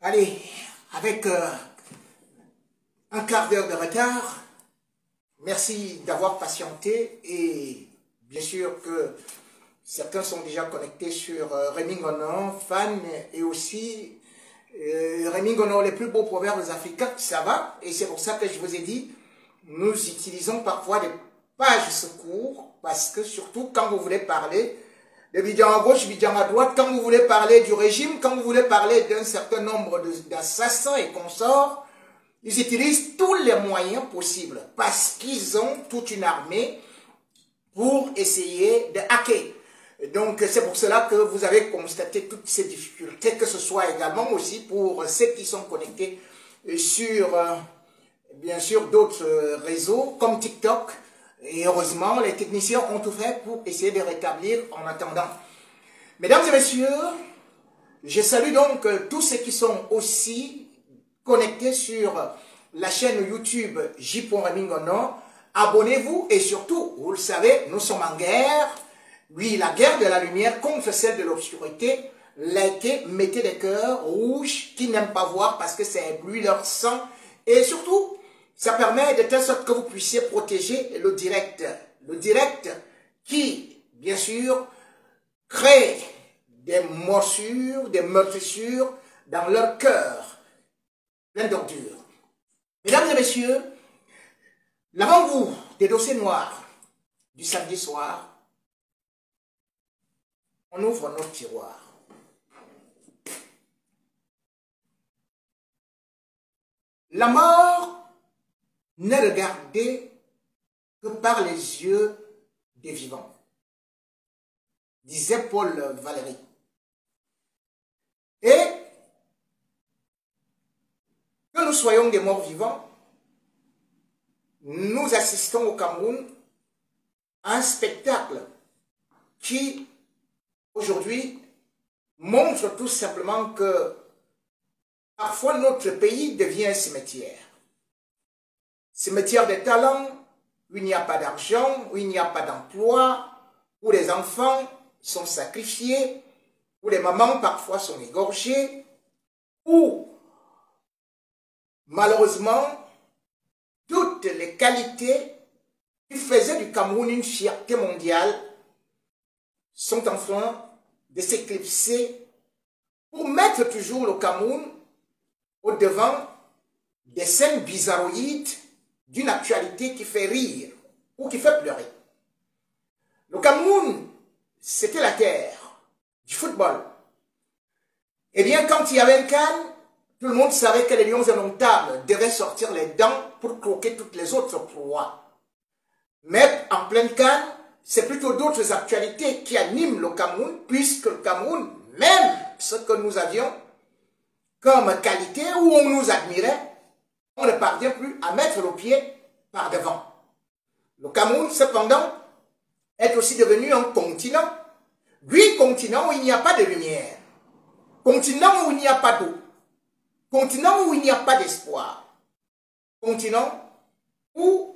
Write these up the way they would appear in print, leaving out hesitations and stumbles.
Allez, avec un quart d'heure de retard, merci d'avoir patienté et bien sûr que certains sont déjà connectés sur Rémi Ngono, fan et aussi Rémi Ngono, les plus beaux proverbes africains, ça va. Et c'est pour ça que je vous ai dit, nous utilisons parfois des pages secours parce que surtout quand vous voulez parler de Bidjan à gauche, Bidjan à droite, quand vous voulez parler du régime, quand vous voulez parler d'un certain nombre d'assassins et consorts, ils utilisent tous les moyens possibles parce qu'ils ont toute une armée pour essayer de hacker. Donc c'est pour cela que vous avez constaté toutes ces difficultés, que ce soit également aussi pour ceux qui sont connectés sur, bien sûr, d'autres réseaux comme TikTok. Et heureusement, les techniciens ont tout fait pour essayer de rétablir en attendant. Mesdames et messieurs, je salue donc tous ceux qui sont aussi connectés sur la chaîne YouTube J.Rémi Ngono. Abonnez-vous et surtout, vous le savez, nous sommes en guerre. Oui, la guerre de la lumière contre celle de l'obscurité. Likez, mettez des cœurs rouges qui n'aiment pas voir parce que ça éblouit leur sang. Et surtout, ça permet de telle sorte que vous puissiez protéger le direct. Le direct qui, bien sûr, crée des morsures, des meurtrissures dans leur cœur, plein d'ordures. Mesdames et messieurs, l'avant-goût des dossiers noirs du samedi soir, on ouvre notre tiroir. La mort n'est regardée que par les yeux des vivants, disait Paul Valéry. Et que nous soyons des morts vivants, nous assistons au Cameroun à un spectacle qui, aujourd'hui, montre tout simplement que parfois notre pays devient un cimetière. Cimetière des talents, où il n'y a pas d'argent, où il n'y a pas d'emploi, où les enfants sont sacrifiés, où les mamans parfois sont égorgées, où malheureusement toutes les qualités qui faisaient du Cameroun une fierté mondiale sont en train de s'éclipser pour mettre toujours le Cameroun au devant des scènes bizarroïdes d'une actualité qui fait rire ou qui fait pleurer. Le Cameroun, c'était la terre du football. Eh bien, quand il y avait un CAN, tout le monde savait que les lions indomptables devaient sortir les dents pour croquer toutes les autres proies. Mais en pleine CAN, c'est plutôt d'autres actualités qui animent le Cameroun, puisque le Cameroun, même ce que nous avions comme qualité, où on nous admirait, on ne parvient plus à mettre le pied par devant. Le Cameroun, cependant, est aussi devenu un continent. Oui, continent où il n'y a pas de lumière. Continent où il n'y a pas d'eau. Continent où il n'y a pas d'espoir. Continent où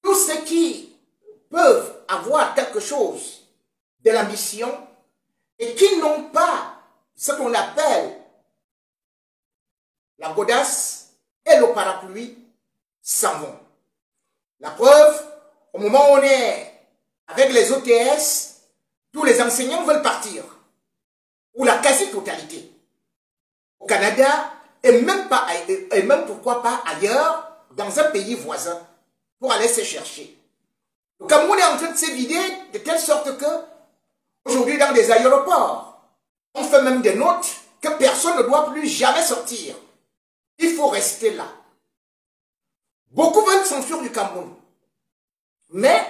tous ceux qui peuvent avoir quelque chose de l'ambition et qui n'ont pas ce qu'on appelle la godasse et le parapluie s'en vont. La preuve, au moment où on est avec les OTS, tous les enseignants veulent partir, ou la quasi-totalité. Au Canada, et même pourquoi pas ailleurs, dans un pays voisin, pour aller se chercher. Le Cameroun est en train de se vider de telle sorte que, aujourd'hui dans des aéroports, on fait même des notes que personne ne doit plus jamais sortir. Il faut rester là. Beaucoup veulent s'enfuir du Cameroun. Mais,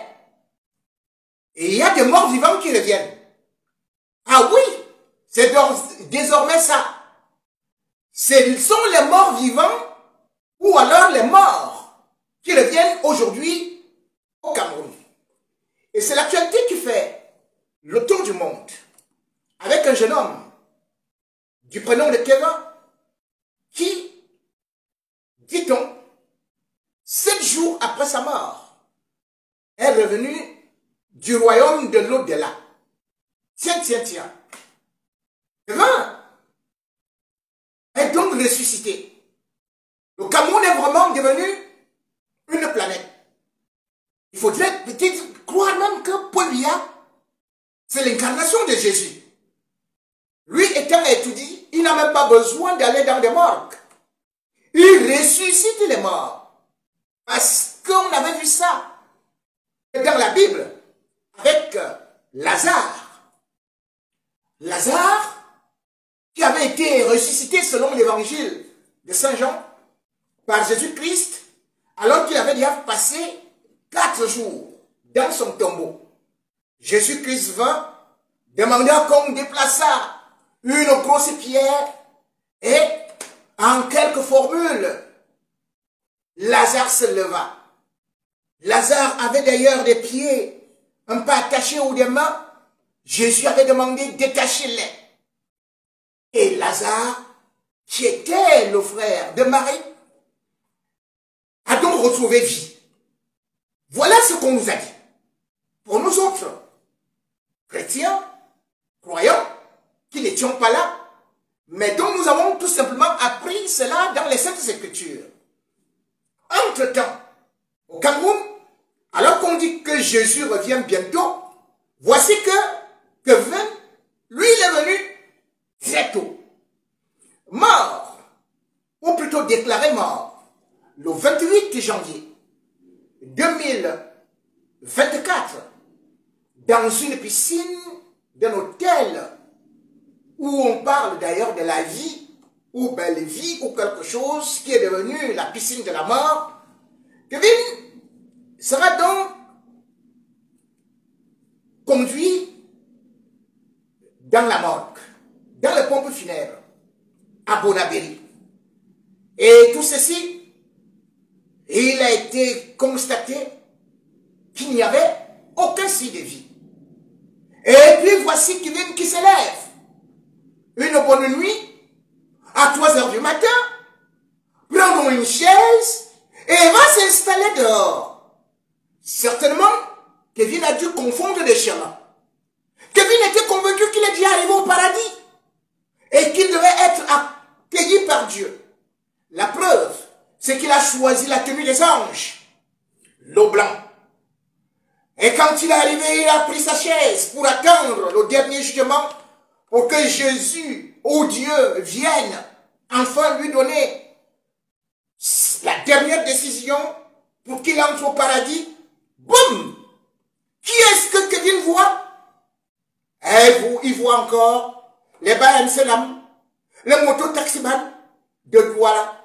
il y a des morts vivants qui reviennent. Ah oui, c'est désormais ça. Ce sont les morts vivants ou alors les morts qui reviennent aujourd'hui au Cameroun. Et c'est l'actualité qui fait le tour du monde. Avec un jeune homme du prénom de Kevin qui, dit-on, 7 jours après sa mort, est revenu du royaume de l'au-delà. Tiens, tiens, tiens. Kevin ressuscité. Le Cameroun est vraiment devenu une planète. Il faudrait peut-être croire même que Paul Biya, c'est l'incarnation de Jésus. Lui étant étudié, il n'a même pas besoin d'aller dans des morgues. Il ressuscite les morts. Parce qu'on avait vu ça dans la Bible avec Lazare. Lazare qui avait été ressuscité selon l'évangile de Saint Jean par Jésus-Christ alors qu'il avait déjà passé 4 jours dans son tombeau. Jésus-Christ vint demander qu'on déplaça une grosse pierre et en quelques formules, Lazare se leva. Lazare avait d'ailleurs des pieds un peu attachés ou des mains. Jésus avait demandé détachez-les. Et Lazare, qui était le frère de Marie, a donc retrouvé vie. Voilà ce qu'on nous a dit. Pour nous autres, chrétiens, croyants, qui n'étions pas là, mais dont nous avons tout simplement appris cela dans les Saintes Écritures. Entre-temps, au Cameroun, alors qu'on dit que Jésus revient bientôt, voici que Kevin, lui, il est venu très tôt. Mort, ou plutôt déclaré mort, le 28 janvier 2024, dans une piscine d'un hôtel où on parle d'ailleurs de la vie, ou belle vie, ou quelque chose qui est devenu la piscine de la mort. Kevin sera donc conduit dans la morgue, dans les pompes funèbres, à Bonabéry. Et tout ceci, il a été constaté qu'il n'y avait aucun signe de vie. Et puis voici Kevin qui se lève une bonne nuit, à 3 heures du matin, prendre une chaise et va s'installer dehors. Certainement, Kevin a dû confondre les chemins. Kevin était convaincu qu'il est déjà arrivé au paradis et qu'il devait être accueilli par Dieu. La preuve, c'est qu'il a choisi la tenue des anges, l'eau blanc. Et quand il est arrivé, il a pris sa chaise pour attendre le dernier jugement pour que Jésus ou Dieu vienne enfin lui donner la dernière décision pour qu'il entre au paradis. Boum! Qui est-ce que Kevin voit? Il voit encore les Bayan Selam, les moto-taximan de Douala.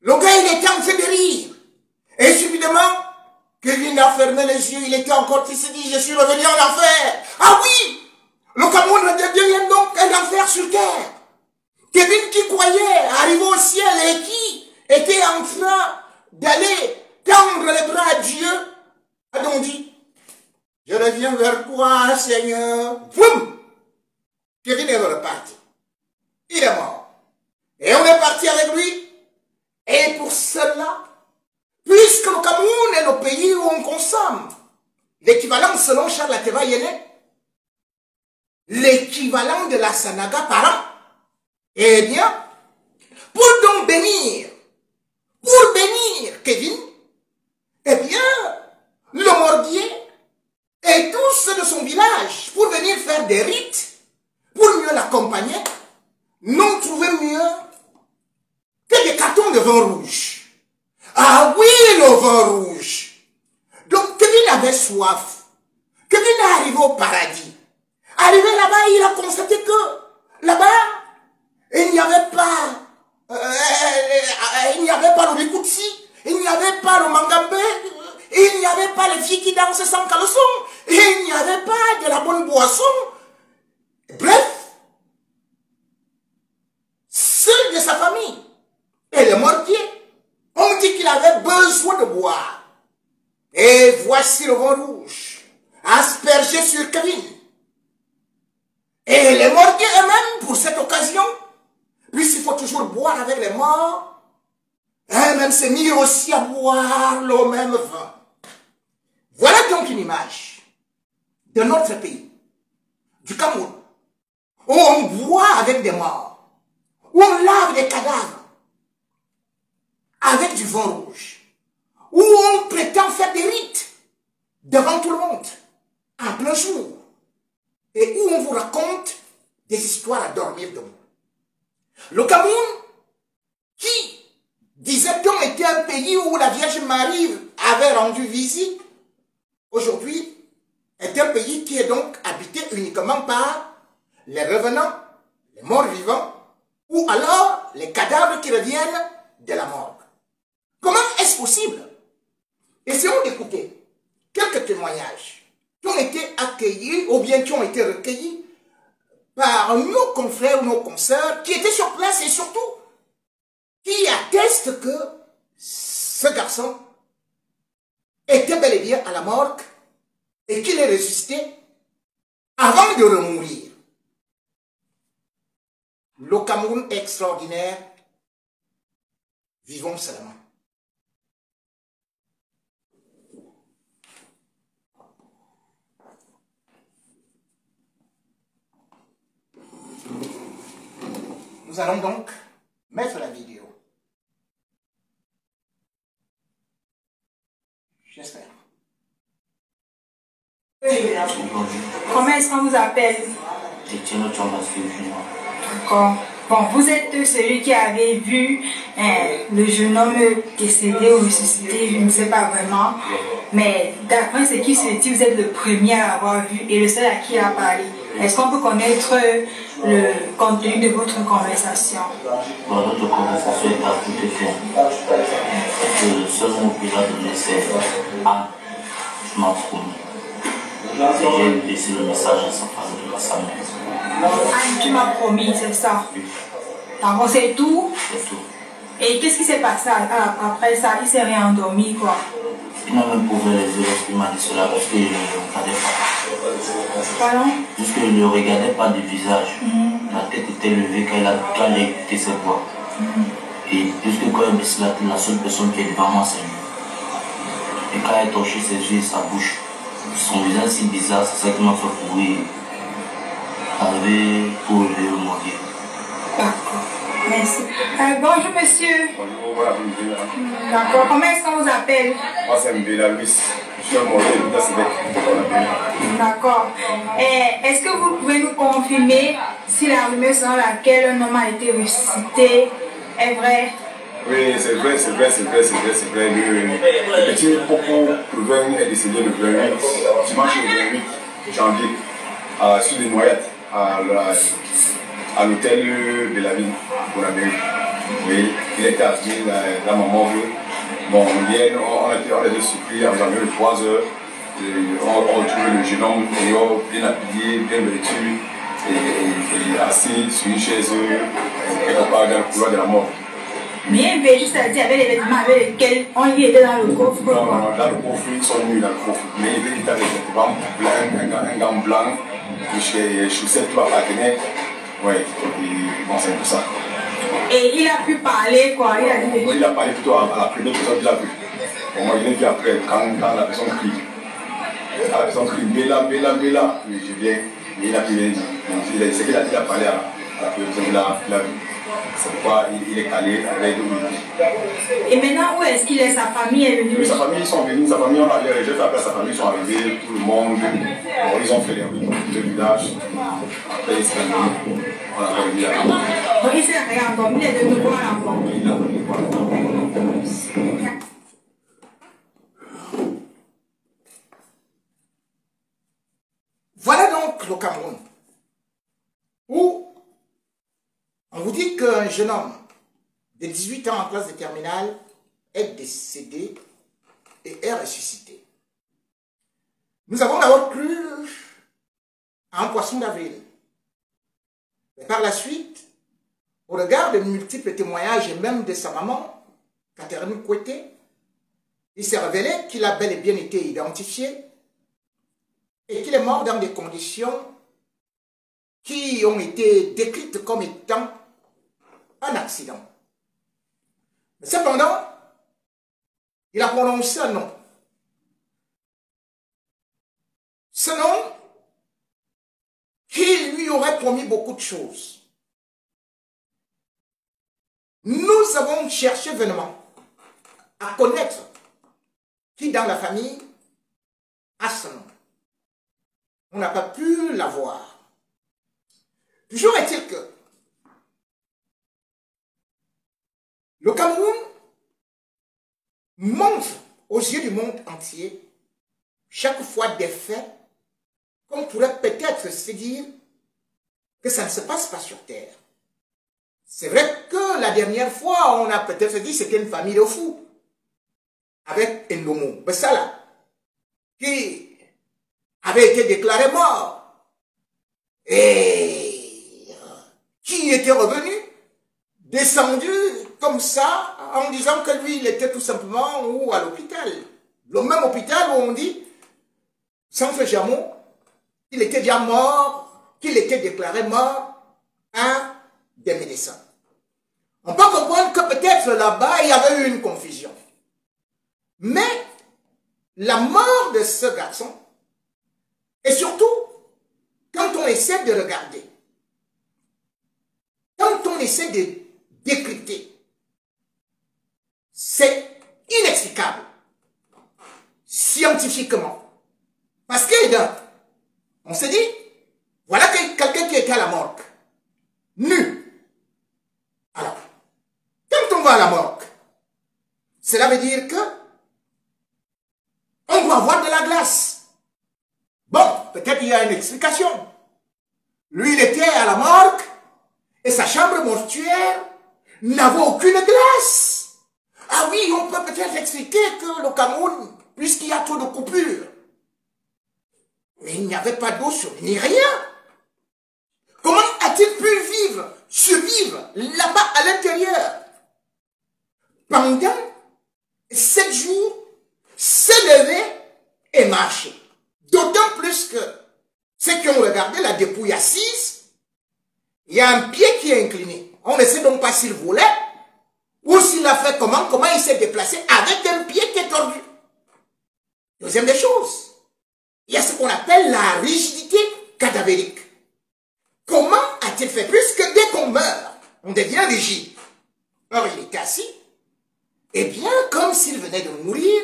Le gars, il était en train de rire. Et subitement, Kevin a fermé les yeux, il était encore triste, il s'est dit, je suis revenu en enfer. Ah oui! Le Cameroun devient donc un enfer sur terre. Kevin qui croyait arriver au ciel et qui était en train d'aller tendre les bras à Dieu, a donc dit, je reviens vers toi, Seigneur. Boum! Kevin est reparti. Il est mort. Et on est parti avec lui. Et pour cela, puisque le Cameroun est le pays où on consomme l'équivalent, selon Charles Ateba Yéné, l'équivalent de la Sanaga par an, eh bien, pour donc bénir Kevin, eh bien, le mordier et tous ceux de son village, pour venir faire des rites, pour mieux l'accompagner, n'ont trouvé mieux que des cartons de vin rouge. Ah oui, le vin rouge. Donc Kevin avait soif. Kevin est arrivé au paradis. Arrivé là-bas, il a constaté que là-bas, il n'y avait pas le Bikoutsi, il n'y avait pas le Mangambé, il n'y avait pas les filles qui dansent sans caleçon, il n'y avait pas de la bonne boisson. Bref, seul de sa famille et le mortier ont dit qu'il avait besoin de boire. Et voici le vin rouge aspergé sur Kevin. Et les mortiers eux-mêmes, pour cette occasion, puisqu'il faut toujours boire avec les morts, eux-mêmes se mirent aussi à boire le même vin. Voilà donc une image de notre pays, du Cameroun, où on boit avec des morts, où on lave des cadavres, avec du vin rouge, où on prétend faire des rites devant tout le monde, en plein jour, et où on vous raconte des histoires à dormir debout. Le Cameroun, qui disait-on était un pays où la Vierge Marie avait rendu visite, aujourd'hui est un pays qui est donc habité uniquement par les revenants, les morts vivants, ou alors les cadavres qui reviennent de la morgue. Comment est-ce possible? Essayons d'écouter quelques témoignages qui ont été accueillis ou bien qui ont été recueillis par nos confrères ou nos consoeurs qui étaient sur place et surtout qui attestent que ce garçon était bel et bien à la morgue et qu'il est ressuscité avant de remourir. Le Cameroun est extraordinaire. Vivons seulement. Nous allons donc mettre la vidéo. J'espère. Comment est-ce qu'on vous appelle? D'accord. Bon, vous êtes celui qui avait vu le jeune homme décédé ou ressuscité, je ne sais pas vraiment. Mais d'après ce qui se dit, vous êtes le premier à l'avoir vu et le seul à qui il a parlé. Est-ce qu'on peut connaître le contenu de votre conversation? Bon, notre conversation est à tout effet. Parce que le seul mot qu'il a donné, c'est Ah, je m'en promis. J'ai laissé le message à sa famille, à sa mère. Ah, tu m'as promis, c'est ça? Oui. D'accord, c'est tout? C'est tout. Et qu'est-ce qui s'est passé après ça? Il s'est réendormi, quoi? Il n'a même pas ouvert les yeux lorsqu'il m'a dit cela parce qu'il ne le regardait pas. Pardon? Puisqu'il ne le regardait pas du visage. La tête était levée quand il a écouté ses voix. Et puisque quand il a baissé la tête, la seule personne qui est devant moi, c'est lui. Et quand il a touché ses yeux et sa bouche, son visage si bizarre, c'est ça qui m'a fait courir. Arriver pour lever le morgue. D'accord. Merci. Bonjour monsieur. Bonjour, voilà, D'accord. Comment est-ce qu'on vous appelle? moi c'est Mbela Luis. Je suis un mortel de Sébec. D'accord. Est-ce que vous pouvez nous confirmer si la rumeur selon laquelle un homme a été ressuscité est vraie? Oui, c'est vrai, c'est vrai, c'est vrai, c'est vrai, c'est vrai. Le petit Popo Provin est décédé le 28, dimanche le 28 janvier, à Sud des Noyettes, à l'hôtel de la ville, pour la mairie. Oui, il était assis, la maman veut. Bon, hier, on était surpris, on a vu le 3 heures. On retrouve le jeune homme bien habillé, bien vêtu, et assis sur une chaise, quelque part dans le couloir de la mort. Bien vêtu, c'est-à-dire avec les vêtements avec lesquels on y était dans le coffre. Non, non, dans le coffre, ils sont nus dans le coffre. Mais il était avec des vêtements blancs, un gant blanc, des chaussettes qui appartenaient. Oui, bon, c'est tout ça. Et il a pu parler, quoi. Il a parlé plutôt à la première personne qu'il a vue. Bon, moi, je l'ai vu après, quand la personne crie. La personne crie Bella, Bella, Bella. Oui, je viens. Et il a crié. C'est qu'il a parlé à la première personne qu'il a vue. C'est pourquoi il est calé avec nous. Et maintenant, où est-ce qu'il est? Sa famille est venue? Oui, sa famille, ils sont venus, sa famille, j'ai fait appel à sa famille, ils sont arrivés, tout le monde. Bon, ils ont fait les rues, le village. Après, ils sont venus. On a remis la main. Donc, il s'est réendormi, il est de nouveau à la mort. Il a remis la main. Voilà donc le Cameroun, où on vous dit qu'un jeune homme de 18 ans en classe de terminale est décédé et est ressuscité. Nous avons d'abord cru à un poisson d'avril. Mais par la suite, au regard de multiples témoignages et même de sa maman, Catherine Kouété, il s'est révélé qu'il a bel et bien été identifié et qu'il est mort dans des conditions qui ont été décrites comme étant un accident. Mais cependant, il a prononcé un nom. Ce nom qui lui aurait promis beaucoup de choses. Nous avons cherché vainement à connaître qui dans la famille a son nom. On n'a pas pu l'avoir. Toujours est-il que le Cameroun montre aux yeux du monde entier chaque fois des faits qu'on pourrait peut-être se dire que ça ne se passe pas sur terre. C'est vrai que la dernière fois, on a peut-être dit que c'était une famille de fous avec Ndomo Bessala qui avait été déclaré mort et qui était revenu, descendu comme ça en disant que lui, il était tout simplement ou à l'hôpital. Le même hôpital où on dit, sans ce Jameau, il était déjà mort, qu'il était déclaré mort à des médecins. On peut comprendre que peut-être là-bas, il y avait eu une confusion. Mais la mort de ce garçon, et surtout, quand on essaie de regarder, quand on essaie de décrypter, c'est inexplicable, scientifiquement. Parce que, on s'est dit, voilà quelqu'un qui était à la morgue, nu. Alors, quand on va à la morgue, cela veut dire que on doit avoir de la glace. Bon, peut-être il y a une explication. Lui, il était à la morgue et sa chambre mortuaire n'avait aucune glace. Ah oui, on peut peut-être expliquer que le Cameroun, puisqu'il y a trop de coupures, mais il n'y avait pas d'eau sur ni rien. Comment a-t-il pu survivre là-bas à l'intérieur pendant 7 jours, se lever et marcher? D'autant plus que ceux qui ont regardé la dépouille assise, il y a un pied qui est incliné. On ne sait donc pas s'il volait ou s'il a fait comment il s'est déplacé avec un pied qui est tordu. Deuxième des choses, il y a ce qu'on appelle la rigidité cadavérique. Comment a-t-il fait? Puisque dès qu'on meurt, on devient rigide. Or, il était assis. Eh bien, comme s'il venait de mourir,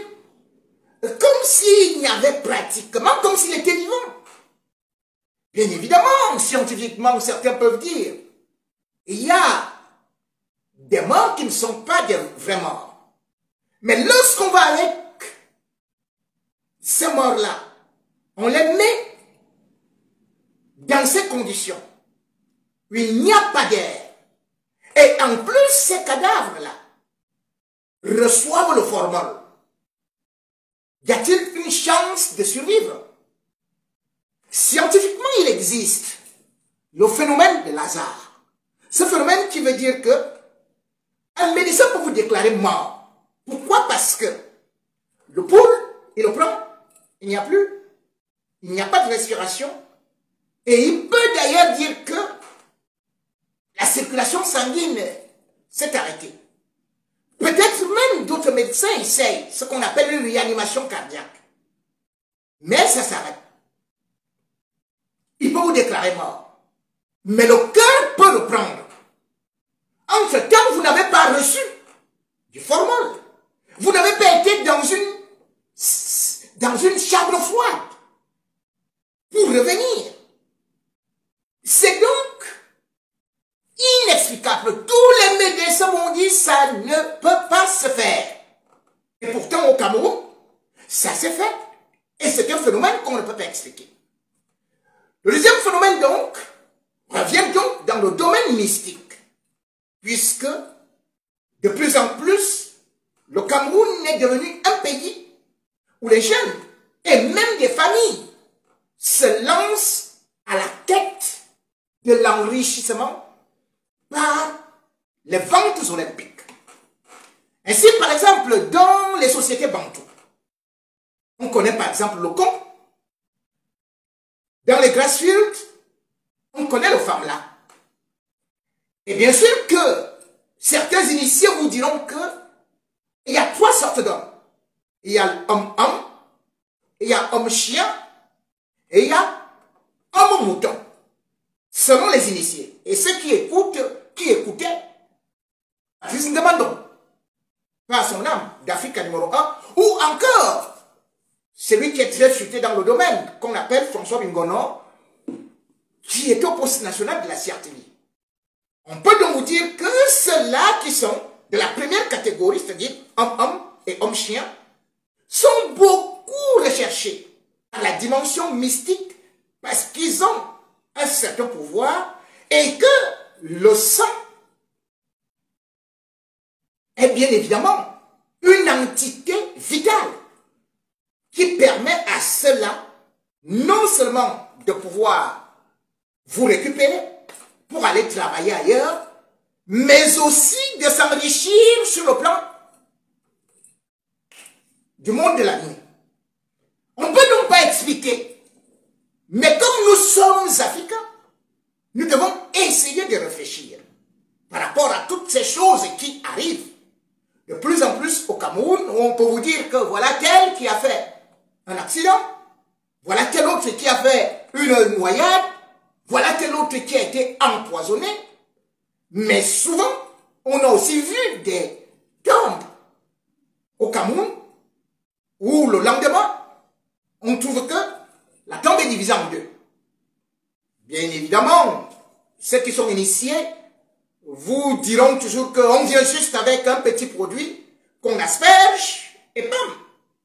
comme s'il n'y avait pratiquement, comme s'il était vivant. Bien évidemment, scientifiquement, certains peuvent dire, il y a des morts qui ne sont pas des vrais morts. Mais lorsqu'on va avec ces morts-là, on les met dans ces conditions où il n'y a pas d'air. Et en plus, ces cadavres-là reçoivent le formol. Y a-t-il une chance de survivre? Scientifiquement, il existe le phénomène de Lazare. Ce phénomène qui veut dire que un médecin peut vous déclarer mort. Pourquoi? Parce que le pouls, il le prend, il n'y a plus, il n'y a pas de respiration. Et il peut d'ailleurs dire que la circulation sanguine s'est arrêtée. Peut-être même d'autres médecins essayent ce qu'on appelle une réanimation cardiaque. Mais ça s'arrête. Il peut vous déclarer mort. Mais le cœur peut reprendre. Entre-temps, vous n'avez pas reçu du formol. Vous n'avez pas été dans une chambre froide pour revenir. C'est donc inexplicable. Tous les médecins m'ont dit ça ne peut pas se faire. Et pourtant au Cameroun, ça s'est fait. Et c'est un phénomène qu'on ne peut pas expliquer. Le deuxième phénomène donc revient donc dans le domaine mystique. Puisque de plus en plus, le Cameroun est devenu un pays où les jeunes et même des familles se lancent à la quête de l'enrichissement par les ventes olympiques. Ainsi, par exemple, dans les sociétés bantoues, on connaît par exemple le con. Dans les Grassfields, on connaît le Famla. Et bien sûr que certains initiés vous diront que il y a 3 sortes d'hommes. Il y a l'homme-homme, il y a homme-chien, et il y a homme-mouton. Selon les initiés. Et ceux qui écoutaient, nous demandons, par son âme d'Afrique numéro 1, ou encore celui qui est très futé dans le domaine, qu'on appelle François Bingono, qui est au poste national de la CRTV. On peut donc vous dire que ceux-là qui sont de la première catégorie, c'est-à-dire homme-homme et homme-chien, sont beaucoup recherchés à la dimension mystique parce qu'ils ont un certain pouvoir et que le sang est bien évidemment une entité vitale qui permet à ceux-là non seulement de pouvoir vous récupérer pour aller travailler ailleurs, mais aussi de s'enrichir sur le plan du monde de la nuit. On ne peut donc pas expliquer, mais comme nous sommes africains, nous devons essayer de réfléchir par rapport à toutes ces choses qui arrivent de plus en plus au Cameroun, où on peut vous dire que voilà tel qui a fait un accident, voilà tel autre qui a fait une noyade, voilà tel autre qui a été empoisonné. Mais souvent, on a aussi vu des tombes au Cameroun où le lendemain, on trouve que la tombe est divisée en deux. Bien évidemment, ceux qui sont initiés vous diront toujours qu'on vient juste avec un petit produit qu'on asperge et bam,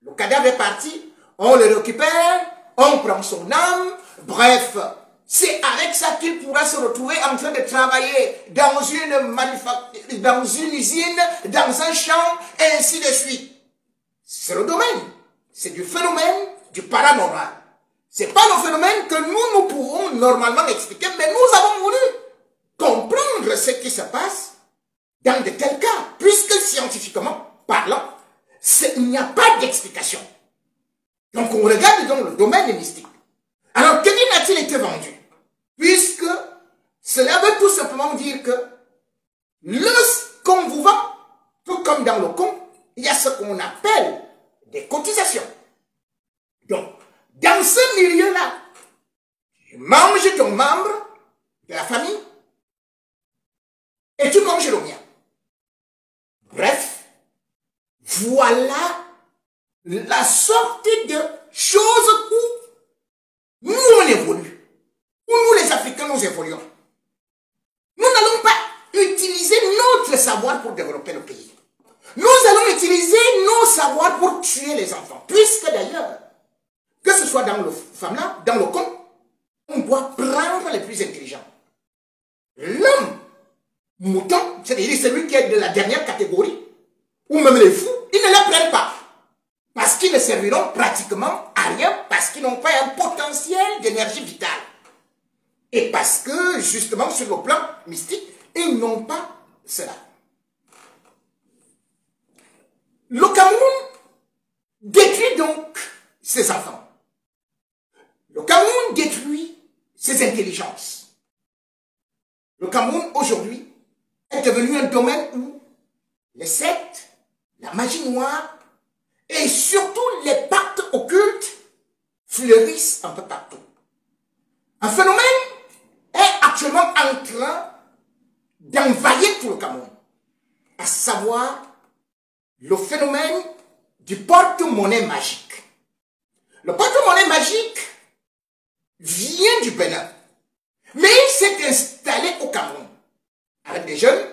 le cadavre est parti, on le récupère, on prend son âme, bref, c'est avec ça qu'il pourra se retrouver en train de travailler dans une manufacture, dans une usine, dans un champ, et ainsi de suite. C'est le domaine, c'est du phénomène du paranormal. C'est pas le phénomène que nous pouvons normalement expliquer, mais nous avons voulu comprendre ce qui se passe dans de tels cas, puisque scientifiquement parlant, il n'y a pas d'explication. Donc on regarde dans le domaine mystique. Alors quel a-t-il été vendu? Puisque cela veut tout simplement dire que lorsqu'on vous vend, tout comme dans le compte, il y a ce qu'on appelle des cotisations. Donc, dans ce milieu-là, tu manges ton membre de la famille et tu manges le mien. Bref, voilà la sorte de choses où nous on évolue, où nous les Africains nous évoluons. Nous n'allons pas utiliser notre savoir pour développer le pays. Nous allons utiliser nos savoirs pour tuer les enfants. Puisque d'ailleurs, que ce soit dans le FAMLA, dans le con, on doit prendre les plus intelligents. L'homme mouton, c'est-à-dire celui qui est de la dernière catégorie, ou même les fous, ils ne les prennent pas. Parce qu'ils ne serviront pratiquement à rien, parce qu'ils n'ont pas un potentiel d'énergie vitale. Et parce que, justement, sur le plan mystique, ils n'ont pas cela. Le Cameroun détruit donc ses enfants. Le Cameroun détruit ses intelligences. Le Cameroun, aujourd'hui, est devenu un domaine où les sectes, la magie noire et surtout les pactes occultes fleurissent un peu partout. Un phénomène est actuellement en train d'envahir tout le Cameroun, à savoir le phénomène du porte-monnaie magique. Le porte-monnaie magique vient du Bénin, mais il s'est installé au Cameroun avec des jeunes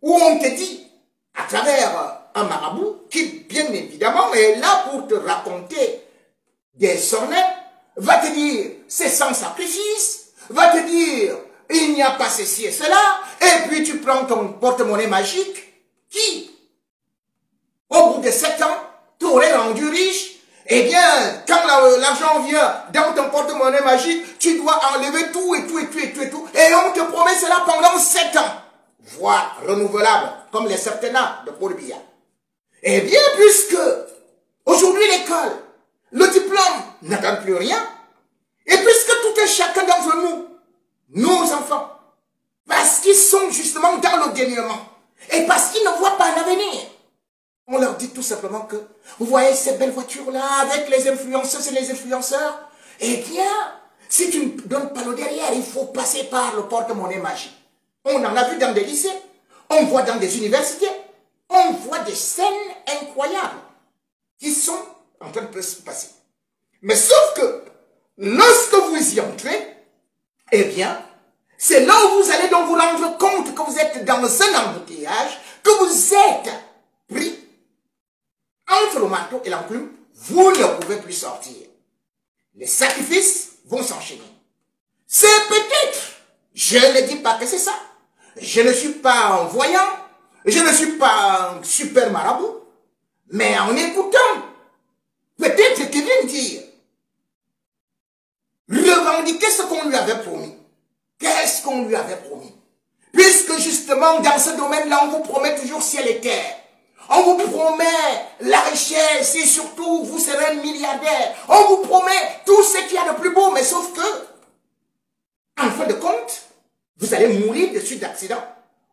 où on te dit, à travers un marabout qui, bien évidemment, est là pour te raconter des sonnets, va te dire c'est sans sacrifice, va te dire il n'y a pas ceci et cela, et puis tu prends ton porte-monnaie magique qui, au bout de 7 ans, t'aurait rendu riche. Eh bien, quand l'argent vient dans ton porte-monnaie magique, tu dois enlever tout et tout et tout et tout et tout, et on te promet cela pendant 7 ans, voire renouvelable, comme les septennats de Paul Biya. Eh bien, puisque aujourd'hui l'école, le diplôme n'attend plus rien, et puisque tout est chacun d'entre nous, nos enfants, parce qu'ils sont justement dans le dénuement, et parce qu'ils ne voient pas l'avenir, on leur dit tout simplement que, vous voyez ces belles voitures-là, avec les influenceuses et les influenceurs, eh bien, si tu ne donnes pas le derrière, il faut passer par le porte-monnaie magique. On en a vu dans des lycées, on voit dans des universités, on voit des scènes incroyables. qui sont en train de se passer. Mais sauf que, lorsque vous y entrez, eh bien, c'est là où vous allez donc vous rendre compte que vous êtes dans un embouteillage, que vous êtes pris entre le marteau et l'enclume, vous ne pouvez plus sortir. Les sacrifices vont s'enchaîner. C'est peut-être, je ne dis pas que c'est ça, je ne suis pas un voyant, je ne suis pas un super marabout, mais en écoutant, peut-être qu'il vient dire, revendiquer ce qu'on lui avait promis. Qu'est-ce qu'on lui avait promis? Puisque justement, dans ce domaine-là, on vous promet toujours ciel et terre. On vous promet la richesse et surtout, vous serez un milliardaire. On vous promet tout ce qu'il y a de plus beau, mais sauf que, en fin de compte, vous allez mourir de suite d'accident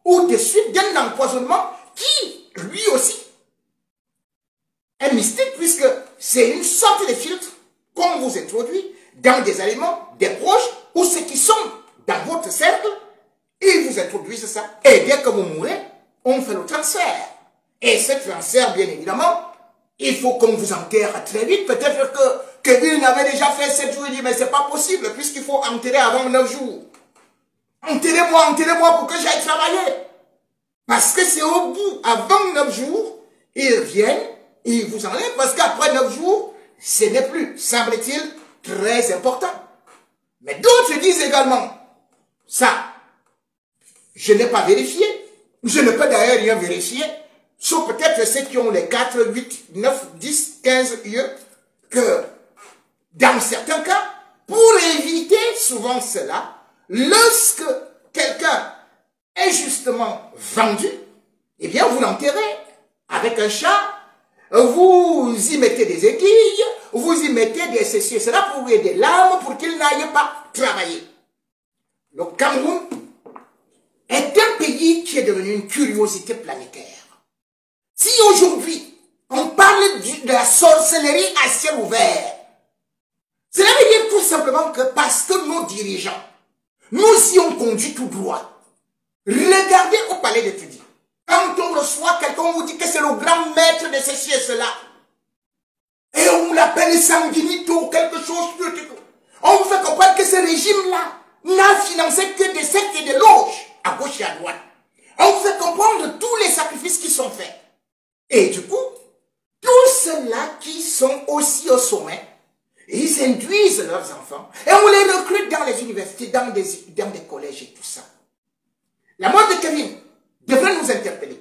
ou de suite d'un empoisonnement qui, lui aussi, est mystique puisque c'est une sorte de filtre qu'on vous introduit dans des aliments, des proches ou ceux qui sont dans votre cercle, ils vous introduisent ça. Et dès que vous mourrez, on fait le transfert. Et ce transfert, bien évidemment, il faut qu'on vous enterre très vite. Peut-être que Kevin avait déjà fait 7 jours, il dit, mais c'est pas possible, puisqu'il faut enterrer avant 9 jours. Enterrez-moi pour que j'aille travailler. Parce que c'est au bout, avant 9 jours, ils viennent, ils vous enlèvent, parce qu'après 9 jours, ce n'est plus, semble-t-il, très important. Mais d'autres disent également, ça, je n'ai pas vérifié, je ne peux d'ailleurs rien vérifier, sauf peut-être ceux qui ont les 4, 8, 9, 10, 15 yeux, que dans certains cas, pour éviter souvent cela, lorsque quelqu'un est justement vendu, eh bien vous l'enterrez avec un chat, vous y mettez des aiguilles, vous y mettez des ceci et cela pour des larmes pour qu'il n'aille pas travailler. Le Cameroun est un pays qui est devenu une curiosité planétaire. Si aujourd'hui, on parle de la sorcellerie à ciel ouvert, cela veut dire tout simplement que parce que nos dirigeants nous y ont conduit tout droit. Regardez au palais d'étudiants. Quand on reçoit quelqu'un, on vous dit que c'est le grand maître de ceci et cela. Et on l'appelle sanguinito, quelque chose. On vous fait comprendre que ce régime-là n'a financé que des sectes et des loges, à gauche et à droite. On vous fait comprendre tous les sacrifices qui sont faits. Et du coup, tous ceux-là qui sont aussi au sommet, ils induisent leurs enfants et on les recrute dans les universités, dans des collèges et tout ça. La mort de Kevin devrait nous interpeller.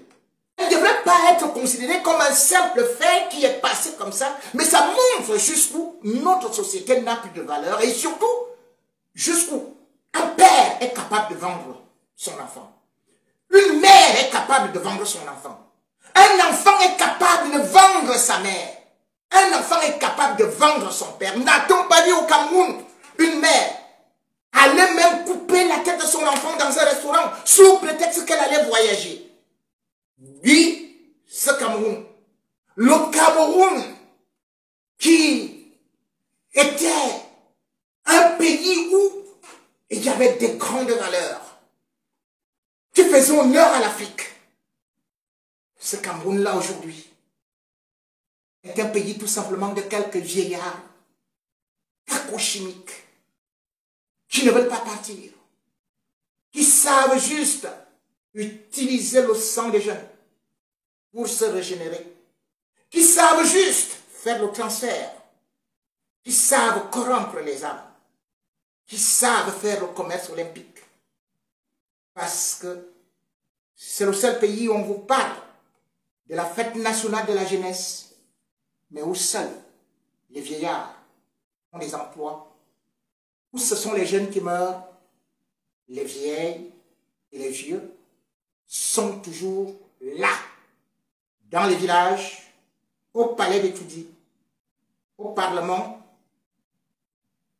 Elle ne devrait pas être considérée comme un simple fait qui est passé comme ça, mais ça montre jusqu'où notre société n'a plus de valeur et surtout jusqu'où un père est capable de vendre son enfant. Une mère est capable de vendre son enfant. Un enfant est capable de vendre sa mère. Un enfant est capable de vendre son père. N'a-t-on pas vu au Cameroun une mère allait même couper la tête de son enfant dans un restaurant sous prétexte qu'elle allait voyager? Oui, ce Cameroun. Le Cameroun qui était un pays où il y avait des grandes valeurs qui faisaient honneur à l'Afrique. Ce Cameroun-là aujourd'hui est un pays tout simplement de quelques vieillards chimiques qui ne veulent pas partir, qui savent juste utiliser le sang des jeunes pour se régénérer, qui savent juste faire le transfert, qui savent corrompre les âmes, qui savent faire le commerce olympique. Parce que c'est le seul pays où on vous parle de la fête nationale de la jeunesse, mais où seuls les vieillards ont des emplois, où ce sont les jeunes qui meurent, les vieilles et les vieux sont toujours là, dans les villages, au palais d'études, au parlement,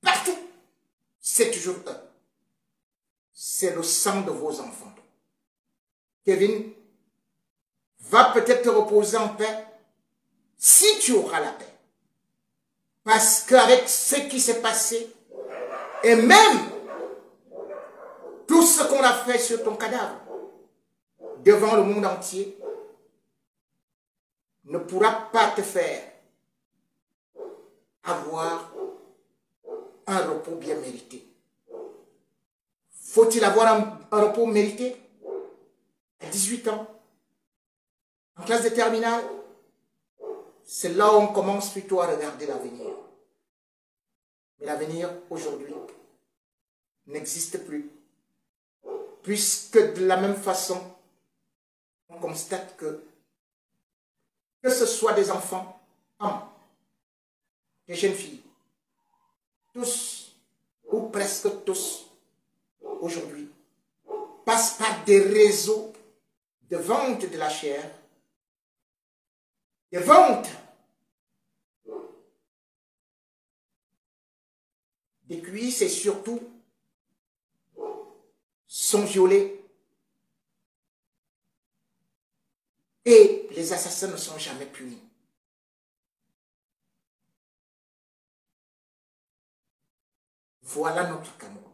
partout. C'est toujours eux. C'est le sang de vos enfants. Kevin, va peut-être te reposer en paix si tu auras la paix. Parce qu'avec ce qui s'est passé, et même tout ce qu'on a fait sur ton cadavre, devant le monde entier, ne pourra pas te faire avoir un repos bien mérité. Faut-il avoir un repos mérité à 18 ans, en classe de terminale? C'est là où on commence plutôt à regarder l'avenir. Mais l'avenir, aujourd'hui, n'existe plus. Puisque de la même façon, on constate que ce soit des enfants, hommes, des jeunes filles, tous, ou presque tous, aujourd'hui, passent par des réseaux de vente de la chair, de vente des cuisses et surtout sont violés. Et les assassins ne sont jamais punis. Voilà notre Cameroun.